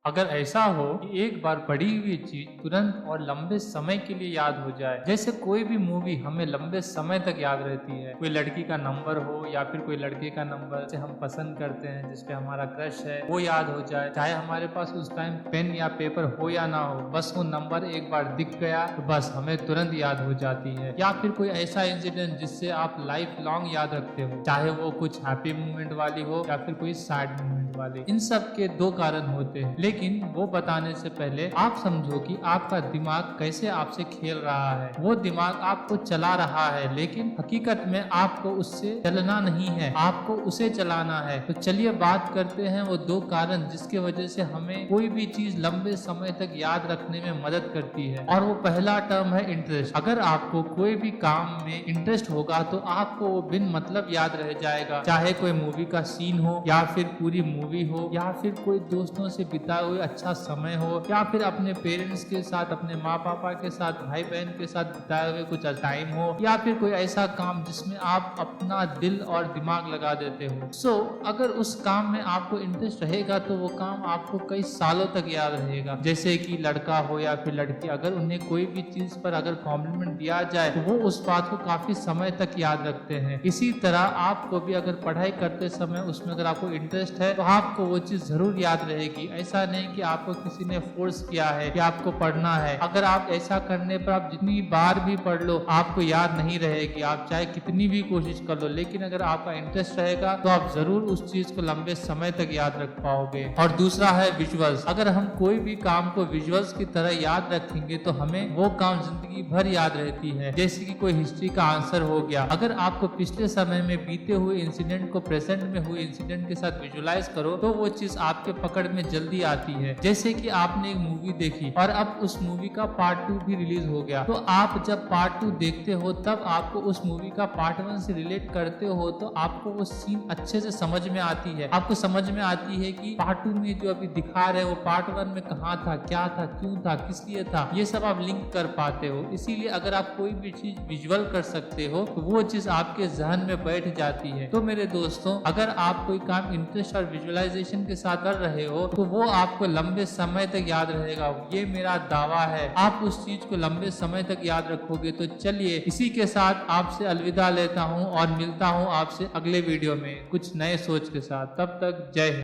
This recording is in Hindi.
अगर ऐसा हो कि एक बार पढ़ी हुई चीज तुरंत और लंबे समय के लिए याद हो जाए, जैसे कोई भी मूवी हमें लंबे समय तक याद रहती है, कोई लड़की का नंबर हो या फिर कोई लड़के का नंबर जिसे हम पसंद करते हैं, जिसपे हमारा क्रश है, वो याद हो जाए, चाहे हमारे पास उस टाइम पेन या पेपर हो या ना हो, बस वो नंबर एक बार दिख गया तो बस हमें तुरंत याद हो जाती है। या फिर कोई ऐसा इंसिडेंट जिससे आप लाइफ लॉन्ग याद रखते हो, चाहे वो कुछ हैप्पी मोमेंट वाली हो या फिर कोई सैड मोमेंट वाली। इन सब के दो कारण होते हैं, लेकिन वो बताने से पहले आप समझो कि आपका दिमाग कैसे आपसे खेल रहा है। वो दिमाग आपको चला रहा है, लेकिन हकीकत में आपको उससे चलना नहीं है, आपको उसे चलाना है। तो चलिए बात करते हैं वो दो कारण जिसके वजह से हमें कोई भी चीज लंबे समय तक याद रखने में मदद करती है। और वो पहला टर्म है इंटरेस्ट। अगर आपको कोई भी काम में इंटरेस्ट होगा तो आपको वो बिन मतलब याद रह जाएगा, चाहे कोई मूवी का सीन हो या फिर पूरी मूवी हो या फिर कोई दोस्तों से बिताए हुए अच्छा समय हो या फिर अपने पेरेंट्स के साथ, अपने माँ पापा के साथ, भाई बहन के साथ बिताए हुए कुछ टाइम हो या फिर कोई ऐसा काम जिसमें आप अपना दिल और दिमाग लगा देते हो। अगर उस काम में आपको इंटरेस्ट रहेगा तो वो काम आपको कई सालों तक याद रहेगा। जैसे कि लड़का हो या फिर लड़की, अगर उन्हें कोई भी चीज पर अगर कॉम्प्लीमेंट दिया जाए तो वो उस बात को काफी समय तक याद रखते हैं। इसी तरह आपको भी अगर पढ़ाई करते समय उसमें अगर आपको इंटरेस्ट है तो आपको वो चीज जरूर याद रहेगी। ऐसा नहीं कि आपको किसी ने फोर्स किया है कि आपको पढ़ना है। अगर आप ऐसा करने पर आप जितनी बार भी पढ़ लो आपको याद नहीं रहेगी, आप चाहे कितनी भी कोशिश कर लो, लेकिन अगर आपका इंटरेस्ट रहेगा तो आप जरूर उस चीज को लंबे समय तक याद रख पाओगे। और दूसरा है विजुअल्स। अगर हम कोई भी काम को विजुअल्स की तरह याद रखेंगे तो हमें वो काम जिंदगी भर याद रहती है। जैसे कि कोई हिस्ट्री का आंसर हो गया, अगर आपको पिछले समय में बीते हुए इंसिडेंट को प्रेजेंट में हुए इंसिडेंट के साथ विजुअलाइज करो तो वो चीज आपके पकड़ में जल्दी आती है। जैसे कि आपने एक मूवी देखी और अब उस मूवी का पार्ट 2 भी रिलीज हो गया, तो आप जब पार्ट 2 देखते हो तब आपको उस मूवी का पार्ट 1 से रिलेट करते हो तो आपको वो सीन अच्छे से समझ में आती है। आपको समझ में आती है कि पार्ट 2 में जो अभी दिखा रहे हो पार्ट 1 में कहाँ था, क्या था, क्यों था, किस लिए था, ये सब आप लिंक कर पाते हो। इसीलिए अगर आप कोई भी चीज विजुअल कर सकते हो तो वो चीज आपके जहन में बैठ जाती है। तो मेरे दोस्तों, अगर आप कोई काम इंटरेस्ट और विजुअलाइजेशन के साथ कर रहे हो तो वो आपको लंबे समय तक याद रहेगा। ये मेरा दावा है, आप उस चीज को लंबे समय तक याद रखोगे। तो चलिए इसी के साथ आपसे अलविदा लेता हूँ और मिलता हूँ आपसे अगले वीडियो में कुछ नए सोच के साथ। तब तक जय हिंद।